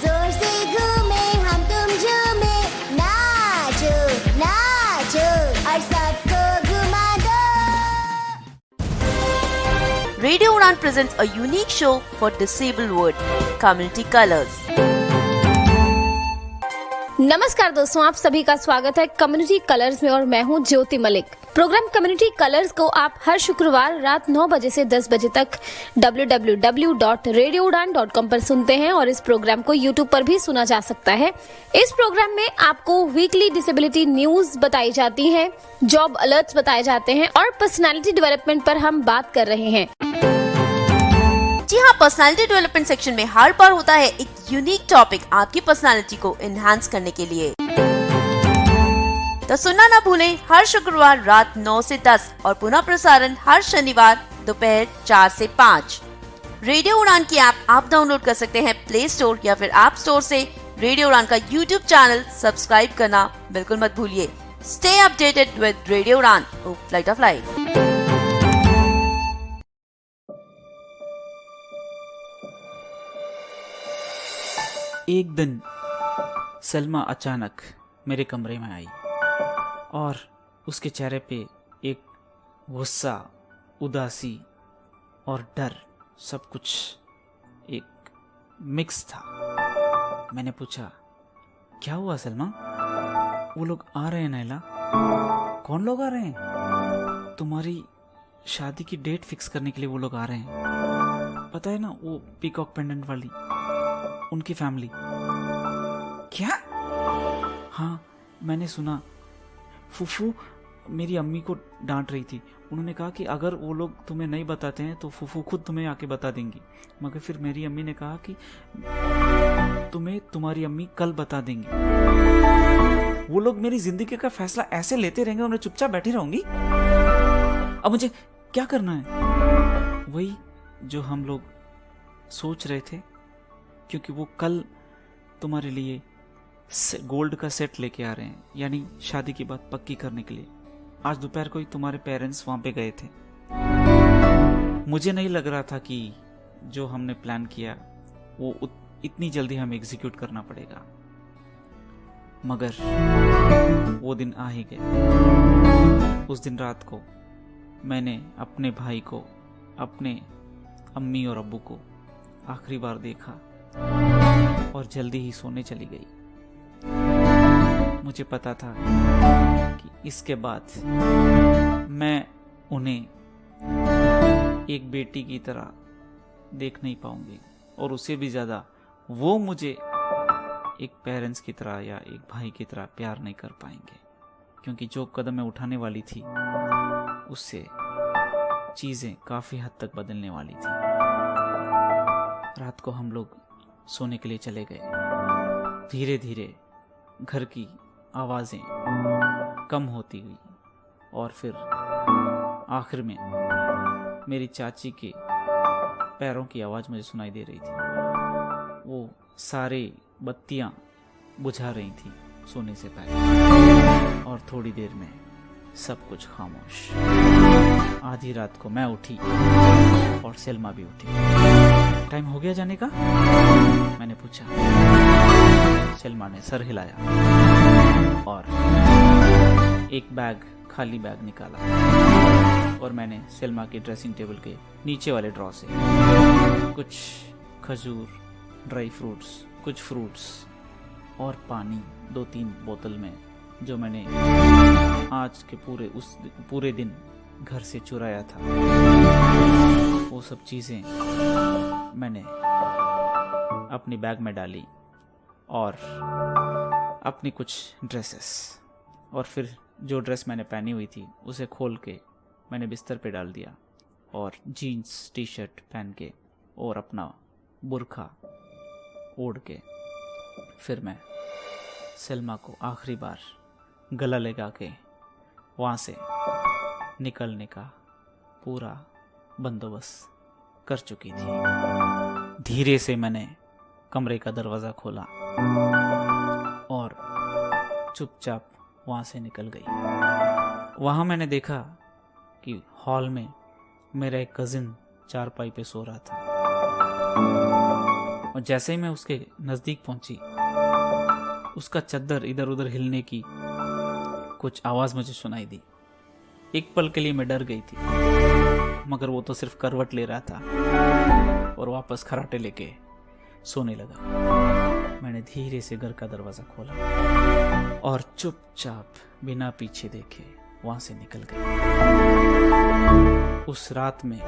जोर से घूमे हम तुम झूमे, नाचो नाचो और सबको घुमा दो। Radio Udan presents a unique show for disabled world, Community Colors. नमस्कार दोस्तों, आप सभी का स्वागत है कम्युनिटी कलर्स में, और मैं हूं ज्योति मलिक। प्रोग्राम कम्युनिटी कलर्स को आप हर शुक्रवार रात 9 बजे से 10 बजे तक www.radioudan.com पर सुनते हैं, और इस प्रोग्राम को YouTube पर भी सुना जा सकता है। इस प्रोग्राम में आपको वीकली डिसेबिलिटी न्यूज बताई जाती है, जॉब अलर्ट्स बताए जाते हैं, और पर्सनालिटी डेवलपमेंट पर हम बात कर रहे हैं। जी हाँ, पर्सनालिटी डेवलपमेंट सेक्शन में हर बार होता है एक यूनिक टॉपिक आपकी पर्सनालिटी को एनहांस करने के लिए। तो सुनना ना भूलें हर शुक्रवार रात 9 से 10 और पुनः प्रसारण हर शनिवार दोपहर 4 से 5। रेडियो उड़ान की ऐप आप डाउनलोड कर सकते हैं प्ले स्टोर या फिर ऐप स्टोर से। रेडियो उड़ान का यूट्यूब चैनल सब्सक्राइब करना बिल्कुल मत भूलिए। स्टे अपडेटेड विद रेडियो उड़ान, फ्लाइट ऑफ लाइफ। एक दिन सलमा अचानक मेरे कमरे में आई, और उसके चेहरे पे एक गुस्सा, उदासी और डर, सब कुछ एक मिक्स था। मैंने पूछा, क्या हुआ सलमा? वो लोग आ रहे हैं नैला। कौन लोग आ रहे हैं? तुम्हारी शादी की डेट फिक्स करने के लिए वो लोग आ रहे हैं। पता है ना, वो पीकॉक पेंडेंट वाली, उनकी फैमिली। क्या? हाँ, मैंने सुना। फूफू मेरी अम्मी को डांट रही थी। उन्होंने कहा कि अगर वो लोग तुम्हें नहीं बताते हैं तो फूफू खुद तुम्हें आके बता देंगी। मगर फिर मेरी अम्मी ने कहा कि तुम्हें तुम्हारी अम्मी कल बता देंगी। वो लोग मेरी जिंदगी का फैसला ऐसे लेते रहेंगे और मैं चुपचाप बैठी रहूंगी। अब मुझे क्या करना है? वही जो हम लोग सोच रहे थे, क्योंकि वो कल तुम्हारे लिए गोल्ड का सेट लेके आ रहे हैं, यानी शादी की बात पक्की करने के लिए। आज दोपहर को ही तुम्हारे पेरेंट्स वहां पे गए थे। मुझे नहीं लग रहा था कि जो हमने प्लान किया वो इतनी जल्दी हमें एग्जीक्यूट करना पड़ेगा, मगर वो दिन आ ही गए। उस दिन रात को मैंने अपने भाई को, अपने अम्मी और अब्बू को आखिरी बार देखा और जल्दी ही सोने चली गई। मुझे पता था कि इसके बाद मैं उन्हें एक बेटी की तरह देख नहीं पाऊंगी, और उससे भी ज्यादा वो मुझे एक पेरेंट्स की तरह या एक भाई की तरह प्यार नहीं कर पाएंगे, क्योंकि जो कदम मैं उठाने वाली थी उससे चीजें काफी हद तक बदलने वाली थी। रात को हम लोग सोने के लिए चले गए। धीरे धीरे घर की आवाजें कम होती हुई और फिर आखिर में मेरी चाची के पैरों की आवाज मुझे सुनाई दे रही थी। वो सारे बत्तियां बुझा रही थी सोने से पहले, और थोड़ी देर में सब कुछ खामोश। आधी रात को मैं उठी और सेल्मा भी उठी। टाइम हो गया जाने का? मैंने पूछा। सेल्मा ने सर हिलाया और एक बैग, खाली बैग निकाला, और मैंने सेल्मा के ड्रेसिंग टेबल के नीचे वाले ड्रॉ से कुछ खजूर, ड्राई फ्रूट्स, कुछ फ्रूट्स और पानी 2-3 बोतल में, जो मैंने आज के पूरे दिन घर से चुराया था, वो सब चीजें मैंने अपनी बैग में डाली और अपनी कुछ ड्रेसेस, और फिर जो ड्रेस मैंने पहनी हुई थी उसे खोल के मैंने बिस्तर पे डाल दिया, और जीन्स टी शर्ट पहन के और अपना बुर्खा ओढ़ के फिर मैं सेल्मा को आखिरी बार गला लगा के वहाँ से निकलने का पूरा बंदोबस्त कर चुकी थी। धीरे से मैंने कमरे का दरवाज़ा खोला और चुपचाप वहाँ से निकल गई। वहाँ मैंने देखा कि हॉल में मेरा एक कजिन चारपाई पे सो रहा था, और जैसे ही मैं उसके नज़दीक पहुंची, उसका चद्दर इधर उधर हिलने की कुछ आवाज़ मुझे सुनाई दी। एक पल के लिए मैं डर गई थी, मगर वो तो सिर्फ करवट ले रहा था और वापस खराटे लेके सोने लगा। मैंने धीरे से घर का दरवाजा खोला और चुपचाप बिना पीछे देखे वहां से निकल गई। उस रात में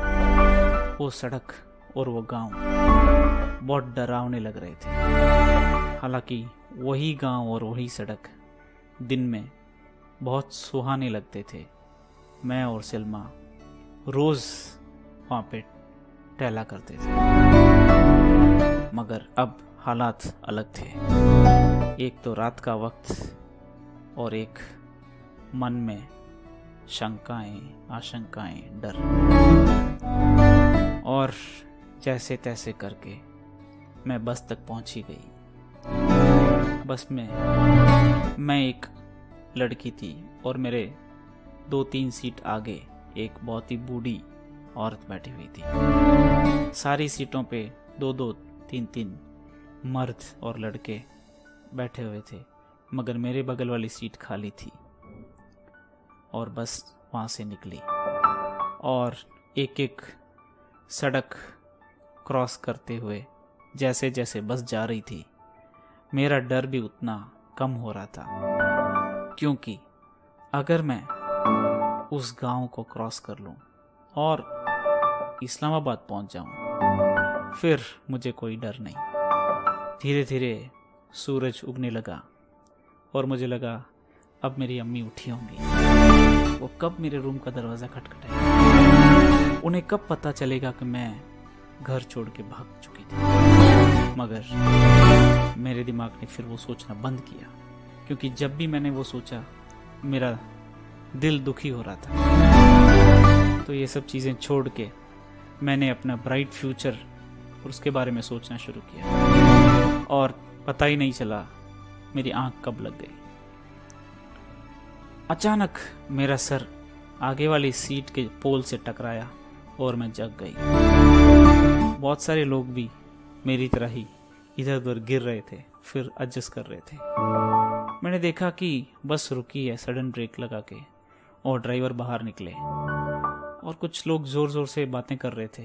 वो सड़क और वो गांव बहुत डरावने लग रहे थे। हालांकि वही गांव और वही सड़क दिन में बहुत सुहाने लगते थे। मैं और सेल्मा रोज वहां पे टहला करते थे, मगर अब हालात अलग थे। एक तो रात का वक्त और एक मन में शंकाएं, आशंकाएं, डर, और जैसे तैसे करके मैं बस तक पहुंची गई। बस में मैं एक लड़की थी और मेरे 2-3 सीट आगे एक बहुत ही बूढ़ी औरत बैठी हुई थी। सारी सीटों पे 2-2, 3-3 मर्द और लड़के बैठे हुए थे, मगर मेरे बगल वाली सीट खाली थी। और बस वहाँ से निकली और एक एक सड़क क्रॉस करते हुए जैसे जैसे बस जा रही थी, मेरा डर भी उतना कम हो रहा था, क्योंकि अगर मैं उस गांव को क्रॉस कर लूं और इस्लामाबाद पहुंच जाऊं, फिर मुझे कोई डर नहीं। धीरे धीरे सूरज उगने लगा और मुझे लगा अब मेरी अम्मी उठी होंगी। वो कब मेरे रूम का दरवाज़ा खटखटाएंगी, उन्हें कब पता चलेगा कि मैं घर छोड़ के भाग चुकी थी। मगर मेरे दिमाग ने फिर वो सोचना बंद किया क्योंकि जब भी मैंने वो सोचा मेरा दिल दुखी हो रहा था। तो ये सब चीज़ें छोड़ के मैंने अपना ब्राइट फ्यूचर और उसके बारे में सोचना शुरू किया और पता ही नहीं चला मेरी आंख कब लग गई। अचानक मेरा सर आगे वाली सीट के पोल से टकराया और मैं जग गई। बहुत सारे लोग भी मेरी तरह ही इधर उधर गिर रहे थे, फिर एडजस्ट कर रहे थे। मैंने देखा कि बस रुकी है सडन ब्रेक लगा के और ड्राइवर बाहर निकले और कुछ लोग जोर जोर से बातें कर रहे थे।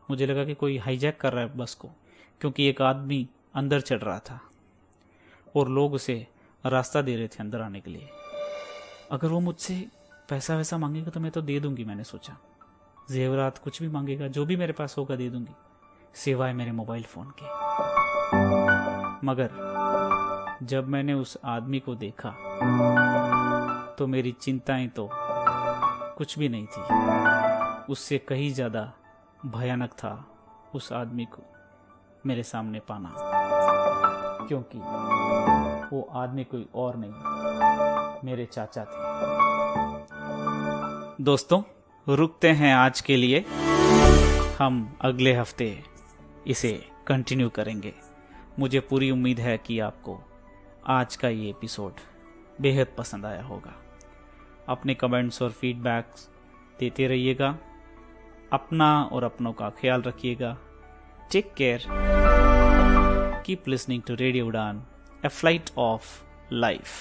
मुझे लगा कि कोई हाईजैक कर रहा है बस को, क्योंकि एक आदमी अंदर चढ़ रहा था और लोग उसे रास्ता दे रहे थे अंदर आने के लिए। अगर वो मुझसे पैसा वैसा मांगेगा तो मैं तो दे दूंगी, मैंने सोचा। जेवरात कुछ भी मांगेगा, जो भी मेरे पास होगा दे दूंगी, सिवाय मेरे मोबाइल फोन के। मगर जब मैंने उस आदमी को देखा तो मेरी चिंताएं तो कुछ भी नहीं थी। उससे कहीं ज्यादा भयानक था उस आदमी को मेरे सामने पाना, क्योंकि वो आदमी कोई और नहीं, मेरे चाचा थे। दोस्तों, रुकते हैं आज के लिए, हम अगले हफ्ते इसे कंटिन्यू करेंगे। मुझे पूरी उम्मीद है कि आपको आज का ये एपिसोड बेहद पसंद आया होगा। अपने कमेंट्स और फीडबैक्स देते रहिएगा। अपना और अपनों का ख्याल रखिएगा। Take care. Keep listening to radio Udaan, a flight of life.